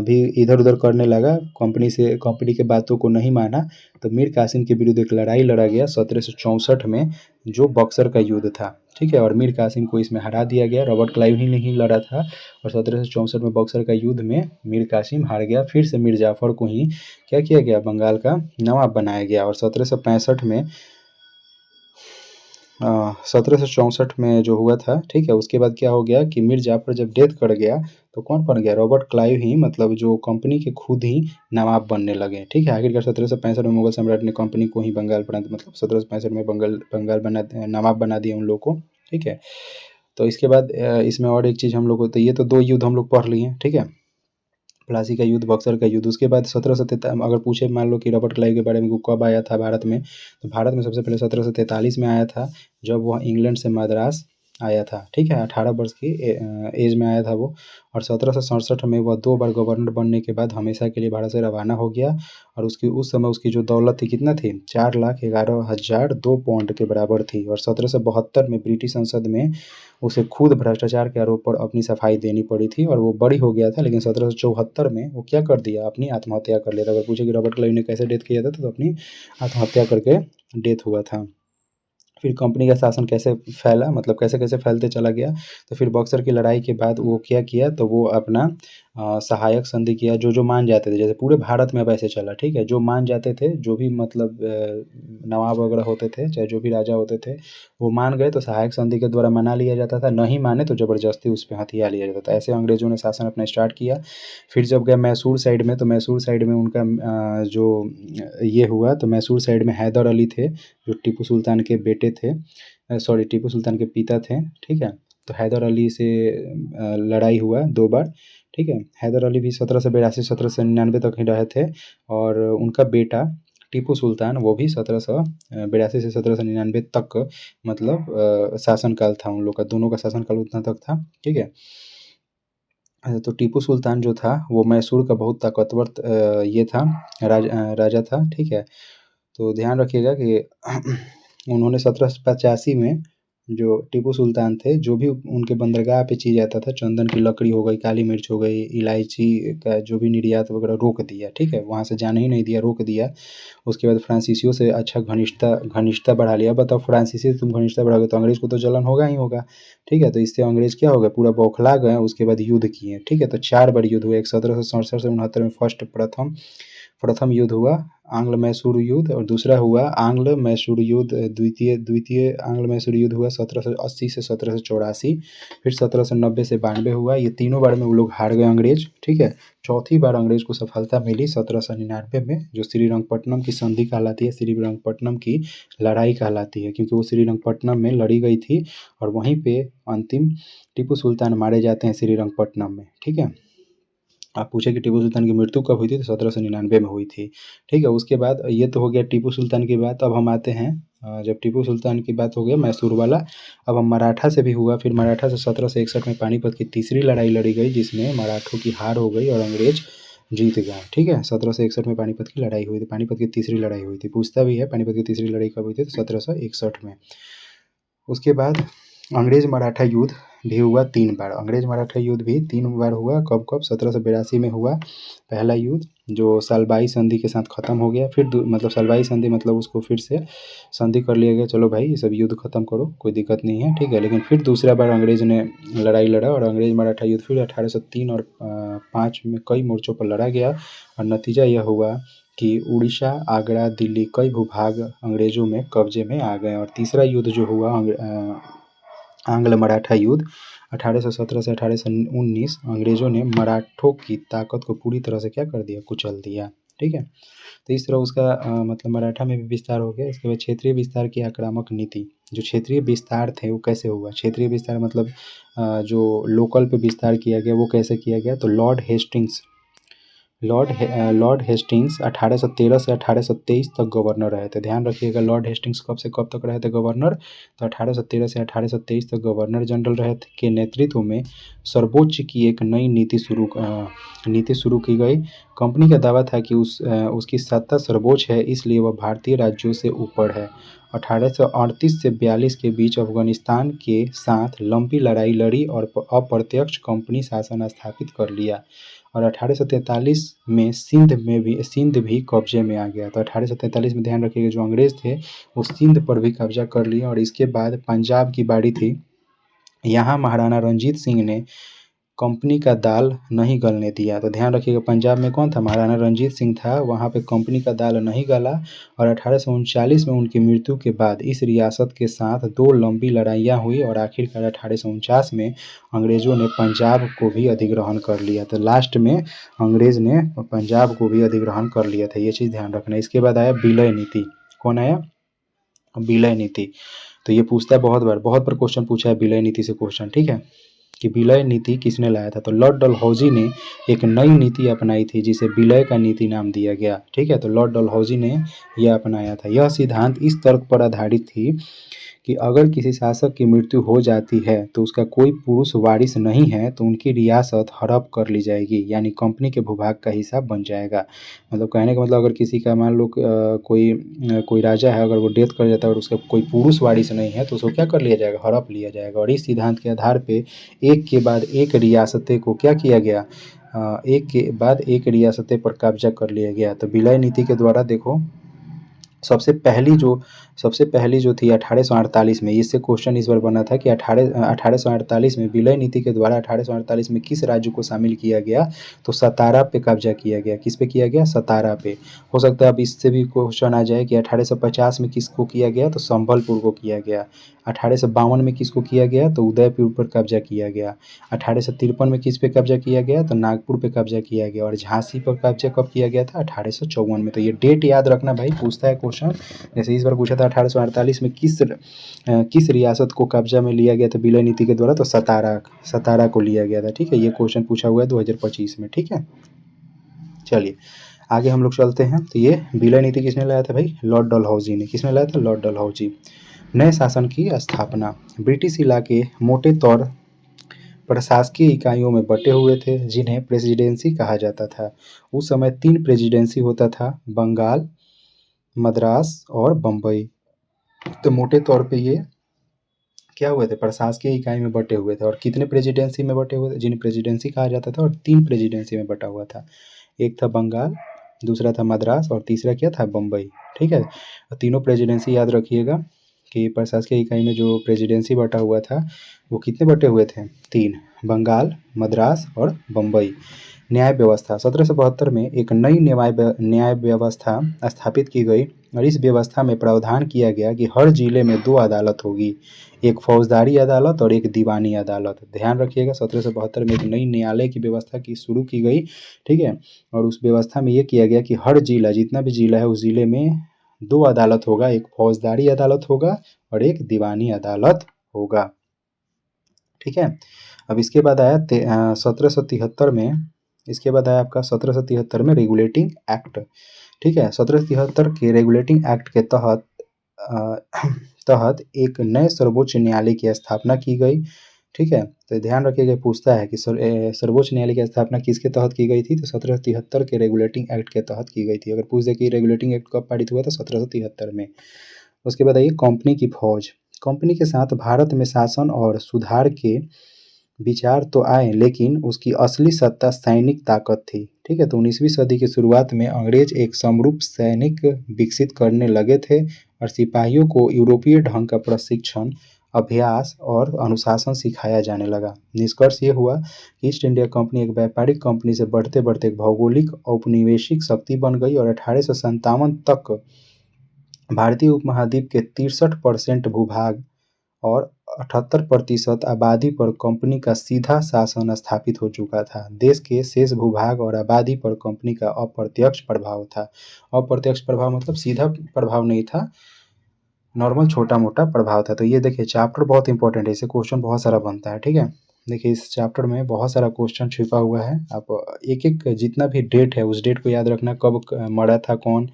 भी इधर उधर करने लगा, कंपनी के बातों को नहीं माना, तो मीर कासिम के विरुद्ध एक लड़ाई लड़ा गया 1764 में, जो बक्सर का युद्ध था, ठीक है। और मीर कासिम को इसमें हरा दिया गया, रॉबर्ट क्लाइव ही नहीं लड़ा था। और 1764 में बक्सर का युद्ध में मीर कासिम हार गया। फिर से मीर जाफ़र को ही क्या किया गया, बंगाल का नवाब बनाया गया। और 1765 में 1764 में जो हुआ था, ठीक है, उसके बाद क्या हो गया कि मीर जाफ़र जब डेथ कर गया, तो कौन बन गया? रॉबर्ट क्लाइव ही, मतलब जो कंपनी के खुद ही नवाब बनने लगे, ठीक है। आखिरकार 1765 में मुगल सम्राट ने कंपनी को ही बंगाल प्रांत, मतलब 1765 में बंगाल नवाब बना दिया उन लोगों को, ठीक है। तो इसके बाद इसमें और एक चीज़ हम लोग को, तो ये तो 2 युद्ध हम लोग पढ़ लिए, ठीक है, प्लासी का युद्ध, बक्सर का युद्ध। उसके बाद अगर पूछे मान लो कि रॉबर्ट क्लाइव के बारे में, वो कब आया था भारत में, तो भारत में सबसे पहले 1743 में आया था, जब वह इंग्लैंड से मद्रास आया था, ठीक है। 18 वर्ष की एज में आया था वो। और 1767 में वह 2 बार गवर्नर बनने के बाद हमेशा के लिए भारत से रवाना हो गया। और उस समय उसकी जो दौलत थी कितना थी, 4,11,002 पाउंड के बराबर थी। और 1772 में ब्रिटिश संसद में उसे खुद भ्रष्टाचार के आरोप पर अपनी सफाई देनी पड़ी थी और वो बरी हो गया था। लेकिन 1774 में वो क्या कर दिया, अपनी आत्महत्या कर लिया था। अगर पूछे कि रॉबर्ट क्लाइव ने कैसे डेथ किया था, तो अपनी आत्महत्या करके डेथ हुआ था। फिर कंपनी का शासन कैसे फैला, मतलब कैसे कैसे फैलते चला गया, तो फिर बक्सर की लड़ाई के बाद वो क्या किया, तो वो अपना सहायक संधि किया। जो मान जाते थे, जैसे पूरे भारत में अब ऐसे चला, ठीक है, जो मान जाते थे, जो भी मतलब नवाब वगैरह होते थे, चाहे जो भी राजा होते थे, वो मान गए तो सहायक संधि के द्वारा मना लिया जाता था, नहीं माने तो ज़बरदस्ती उस पर हथिया लिया जाता था। ऐसे अंग्रेज़ों ने शासन अपना स्टार्ट किया। फिर जब गए मैसूर साइड में, तो मैसूर साइड में उनका जो ये हुआ, तो मैसूर साइड में हैदर अली थे, जो टीपू सुल्तान के बेटे थे, सॉरी टीपू सुल्तान के पिता थे, ठीक है। तो हैदर अली से लड़ाई हुआ 2 बार, ठीक है। हैदर अली भी 1782 1799 तक ही रहे थे। और उनका बेटा टीपू सुल्तान वो भी 1782 से 1799 तक मतलब शासनकाल था उन लोग का, दोनों का शासनकाल उतना तक था। ठीक है, तो टीपू सुल्तान जो था वो मैसूर का बहुत ताकतवर ये था, राजा था। ठीक है, तो ध्यान रखिएगा कि उन्होंने 1785 में जो टीपू सुल्तान थे, जो भी उनके बंदरगाह पे चीज़ आता था, चंदन की लकड़ी हो गई, काली मिर्च हो गई, इलायची का जो भी निर्यात वगैरह रोक दिया। ठीक है, वहाँ से जाने ही नहीं दिया, रोक दिया। उसके बाद फ्रांसीसियों से अच्छा घनिष्ठता बढ़ा लिया। बताओ, फ्रांसीसी से तुम घनिष्ठता बढ़ाओगे तो अंग्रेज को तो जलन होगा ही होगा। ठीक है, तो इससे अंग्रेज क्या हो गए, पूरा बौखला गए। उसके बाद युद्ध किए। ठीक है, तो 4 बार युद्ध हुए। एक 1767 से 69 में प्रथम युद्ध हुआ, आंग्ल मैसूर युद्ध, और दूसरा हुआ आंग्ल मैसूर युद्ध द्वितीय आंग्ल मैसूर युद्ध हुआ 1780 से 1784। फिर 1790 से 92 हुआ। ये तीनों बार में वो लोग हार गए अंग्रेज। ठीक है, चौथी बार अंग्रेज को सफलता मिली 1799 में, जो श्रीरंगपट्टनम की संधि कहलाती है, श्रीरंगपट्टनम की लड़ाई कहलाती है, क्योंकि वो श्रीरंगपट्टनम में लड़ी गई थी और वहीं पे अंतिम टीपू सुल्तान मारे जाते हैं श्रीरंगपट्टनम में। ठीक है, आप पूछे कि टीपू सुल्तान की मृत्यु कब हुई थी, तो 1799 में हुई थी। ठीक है, उसके बाद ये तो हो गया टीपू सुल्तान की बात। अब हम आते हैं, जब टीपू सुल्तान की बात हो गया मैसूर वाला, अब हम मराठा से भी हुआ। फिर मराठा से 1761 में पानीपत की तीसरी लड़ाई लड़ी गई, जिसमें मराठों की हार हो गई और अंग्रेज जीत गए। ठीक है, 1761 में पानीपत की लड़ाई हुई थी, पानीपत की तीसरी लड़ाई हुई थी। पूछता भी है पानीपत की तीसरी लड़ाई कब हुई थी, तो 1761 में। उसके बाद अंग्रेज मराठा युद्ध भी हुआ 3 बार। अंग्रेज मराठा युद्ध भी 3 बार हुआ। कब कब, 1782 में हुआ पहला युद्ध, जो सालबाई संधि के साथ ख़त्म हो गया। फिर मतलब सालबाई संधि मतलब उसको फिर से संधि कर लिया गया, चलो भाई ये सब युद्ध ख़त्म करो, कोई दिक्कत नहीं है। ठीक है, लेकिन फिर दूसरा बार अंग्रेज ने लड़ाई लड़ा और अंग्रेज मराठा युद्ध फिर 1803 और 5 में कई मोर्चों पर लड़ा गया। और नतीजा यह हुआ कि उड़ीसा, आगरा, दिल्ली कई भूभाग अंग्रेज़ों में कब्जे में आ गए। और तीसरा युद्ध जो हुआ आंग्ल मराठा युद्ध 1817 से 1819, अंग्रेज़ों ने मराठों की ताकत को पूरी तरह से क्या कर दिया, कुचल दिया। ठीक है, तो इस तरह उसका मतलब मराठा में भी विस्तार हो गया। इसके बाद क्षेत्रीय विस्तार की आक्रामक नीति, जो क्षेत्रीय विस्तार थे वो कैसे हुआ, क्षेत्रीय विस्तार मतलब जो लोकल पे विस्तार किया गया वो कैसे किया गया, तो लॉर्ड हेस्टिंग्स 1813 से 1823 तक गवर्नर रहे थे। ध्यान रखिएगा, लॉर्ड हेस्टिंग्स कब से कब तक रहे थे गवर्नर, तो 1813 से 1823 तक गवर्नर जनरल रहे थे, के नेतृत्व में सर्वोच्च की एक नई नीति शुरू की गई। कंपनी का दावा था कि उसकी सत्ता सर्वोच्च है, इसलिए वह भारतीय राज्यों से ऊपर है। 1838 से 42 के बीच अफगानिस्तान के साथ लंबी लड़ाई लड़ी और अप्रत्यक्ष कंपनी शासन स्थापित कर लिया। और 1843 में सिंध भी कब्जे में आ गया। तो 1843 में ध्यान रखिएगा, जो अंग्रेज थे वो सिंध पर भी कब्जा कर लिए। और इसके बाद पंजाब की बारी थी। यहाँ महाराणा रंजीत सिंह ने कंपनी का दाल नहीं गलने दिया। तो ध्यान रखिएगा, पंजाब में कौन था, महाराणा रंजीत सिंह था। वहाँ पे कंपनी का दाल नहीं गला और 1839 में उनकी मृत्यु के बाद इस रियासत के साथ 2 लंबी लड़ाइयाँ हुई और आखिरकार 1849 में अंग्रेज़ों ने पंजाब को भी अधिग्रहण कर लिया। तो लास्ट में अंग्रेज़ ने पंजाब को भी अधिग्रहण कर लिया था, ये चीज़ ध्यान रखना। इसके बाद आया विलय नीति। कौन आया, विलय नीति। तो ये पूछता है बहुत बार क्वेश्चन पूछा है विलय नीति से क्वेश्चन। ठीक है, कि विलय नीति किसने लाया था, तो लॉर्ड डलहौजी ने एक नई नीति अपनाई थी, जिसे विलय का नीति नाम दिया गया। ठीक है, तो लॉर्ड डलहौजी ने यह अपनाया था। यह सिद्धांत इस तर्क पर आधारित थी कि अगर किसी शासक की मृत्यु हो जाती है तो उसका कोई पुरुष वारिस नहीं है, तो उनकी रियासत हड़प कर ली जाएगी, यानी कंपनी के भूभाग का हिस्सा बन जाएगा। मतलब कहने का मतलब, अगर किसी का मान लो कोई राजा है, अगर वो डेथ कर जाता है और उसका कोई पुरुष वारिस नहीं है, तो उसको क्या कर लिया जाएगा, हड़प लिया जाएगा। और इस सिद्धांत के आधार पे एक के बाद एक रियासतें को क्या किया गया, एक के बाद एक रियासतें पर कब्जा कर लिया गया। तो विलय नीति के द्वारा देखो, सबसे पहली जो थी 1848 में, इससे क्वेश्चन इस बार बना था कि 1848 में विलय नीति के द्वारा 1848 में किस राज्य को शामिल किया गया, तो सतारा पे कब्जा किया गया। किस पे किया गया, सतारा पे। हो सकता है अब इससे भी क्वेश्चन आ जाए कि 1850 में किसको किया गया, तो संबलपुर को किया गया। 1852 में किसको किया गया, तो उदयपुर पर कब्जा किया गया। 1853 में किस पे कब्जा किया गया, तो नागपुर पे कब्जा किया गया। और झांसी पर कब्जा कब किया गया था, 1854 में। तो ये डेट याद रखना भाई, पूछता है क्वेश्चन। जैसे इस बार पूछा था 1848 में किस रियासत को कब्जा में लिया गया था विलय नीति के द्वारा, तो सतारा को लिया गया था। ठीक है, ये क्वेश्चन पूछा हुआ है 2025 में। ठीक है, चलिए आगे हम लोग चलते हैं। तो ये विलय नीति किसने लाया था भाई? लॉर्ड डलहौजी ने। किसने लाया था? लॉर्ड डलहौजी। नए शासन की स्थापना। ब्रिटिश इलाके मोटे तौर प्रशासकीय इकाइयों में बटे हुए थे जिन्हें प्रेसिडेंसी कहा जाता था। उस समय 3 प्रेसिडेंसी होता था, बंगाल, मद्रास और बम्बई। तो मोटे तौर पे ये क्या हुए थे? प्रशासकीय इकाई में बटे हुए थे। और कितने प्रेसिडेंसी में बटे हुए थे? जिन्हें प्रेसिडेंसी कहा जाता था, और 3 प्रेसिडेंसी में बटा हुआ था। एक था बंगाल, दूसरा था मद्रास और तीसरा क्या था? बम्बई। ठीक है, और तीनों प्रेसिडेंसी याद रखिएगा कि प्रशासकीय इकाई में जो प्रेसिडेंसी बटा हुआ था वो कितने बटे हुए थे? 3, बंगाल, मद्रास और बम्बई। न्याय व्यवस्था। 1772 में एक नई न्याय व्यवस्था स्थापित की गई और इस व्यवस्था में प्रावधान किया गया कि हर जिले में 2 अदालत होगी, एक फौजदारी अदालत और एक दीवानी अदालत। ध्यान रखिएगा, 1772 में एक नई न्यायालय की व्यवस्था की शुरू की गई। ठीक है, और उस व्यवस्था में ये किया गया कि हर जिला, जितना भी जिला है उस जिले में 2 अदालत होगा, एक फौजदारी अदालत होगा और एक दीवानी अदालत होगा। ठीक है, अब इसके बाद आया 1773 में, इसके बाद आया आपका 1773 में रेगुलेटिंग एक्ट। ठीक है, 1773 के रेगुलेटिंग एक्ट के तहत तहत एक नए सर्वोच्च न्यायालय की स्थापना की गई। ठीक है, तो ध्यान रखिएगा, पूछता है कि सर्वोच्च न्यायालय की स्थापना किसके तहत की गई थी? तो 1773 के रेगुलेटिंग एक्ट के तहत की गई थी। अगर पूछ दे कि रेगुलेटिंग एक्ट कब पारित हुआ? तो 1773 में। उसके बाद आइए कंपनी की फौज। कंपनी के साथ भारत में शासन और सुधार के विचार तो आए, लेकिन उसकी असली सत्ता सैनिक ताकत थी। ठीक है, तो 19वीं सदी की शुरुआत में अंग्रेज एक समरूप सैनिक विकसित करने लगे थे और सिपाहियों को यूरोपीय ढंग का प्रशिक्षण, अभ्यास और अनुशासन सिखाया जाने लगा। निष्कर्ष ये हुआ कि ईस्ट इंडिया कंपनी एक व्यापारिक कंपनी से बढ़ते बढ़ते एक भौगोलिक औपनिवेशिक शक्ति बन गई और 1857 तक भारतीय उपमहाद्वीप के 63% भूभाग और 78% आबादी पर कंपनी का सीधा शासन स्थापित हो चुका था। देश के शेष भूभाग और आबादी पर कंपनी का अप्रत्यक्ष प्रभाव था। अप्रत्यक्ष प्रभाव मतलब सीधा प्रभाव नहीं था, नॉर्मल छोटा मोटा प्रभाव था। तो ये देखिए, चैप्टर बहुत इंपॉर्टेंट है, इससे क्वेश्चन बहुत सारा बनता है। ठीक है, देखिए इस चैप्टर में बहुत सारा क्वेश्चन छिपा हुआ है। आप एक एक जितना भी डेट है उस डेट को याद रखना, कब मरा था कौन,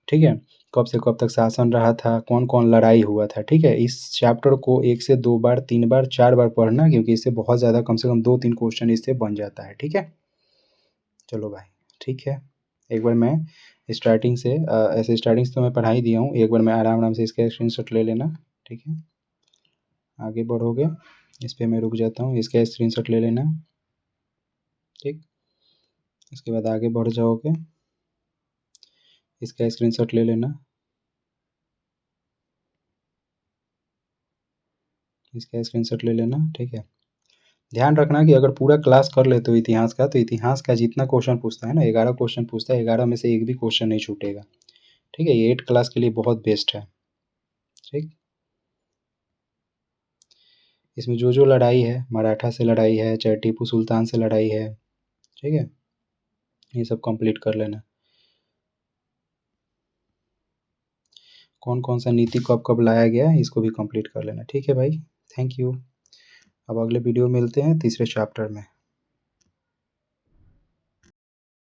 ठीक है, कब से कब तक शासन रहा था, कौन कौन लड़ाई हुआ था। ठीक है, इस चैप्टर को 1 से 2 बार, 3 बार, 4 बार पढ़ना, क्योंकि इससे बहुत ज़्यादा, कम से कम 2-3 क्वेश्चन इससे बन जाता है। ठीक है, चलो भाई, ठीक है। एक बार मैं स्टार्टिंग से ऐसे स्टार्टिंग से तो मैं पढ़ा ही दिया हूँ, एक बार मैं आराम आराम से इसका स्क्रीनशॉट ले लेना। ठीक है, आगे बढ़ोगे, इस पर मैं रुक जाता हूँ, इसका स्क्रीनशॉट ले लेना। ठीक, इसके बाद आगे बढ़ जाओगे, इसका स्क्रीनशॉट ले लेना, इसका स्क्रीनशॉट ले लेना। ठीक है, ध्यान रखना कि अगर पूरा क्लास कर लेते हो इतिहास का, तो इतिहास का जितना क्वेश्चन पूछता है ना, 11 क्वेश्चन पूछता है, 11 में से एक भी क्वेश्चन नहीं छूटेगा। ठीक है, ये 8 क्लास के लिए बहुत बेस्ट है। ठीक, इसमें जो जो लड़ाई है, मराठा से लड़ाई है, चाहे टीपू सुल्तान से लड़ाई है, ठीक है, ये सब कंप्लीट कर लेना। कौन कौन सा नीति कब कब लाया गया है, इसको भी कंप्लीट कर लेना। ठीक है भाई, थैंक यू। अब अगले वीडियो मिलते हैं तीसरे चैप्टर में।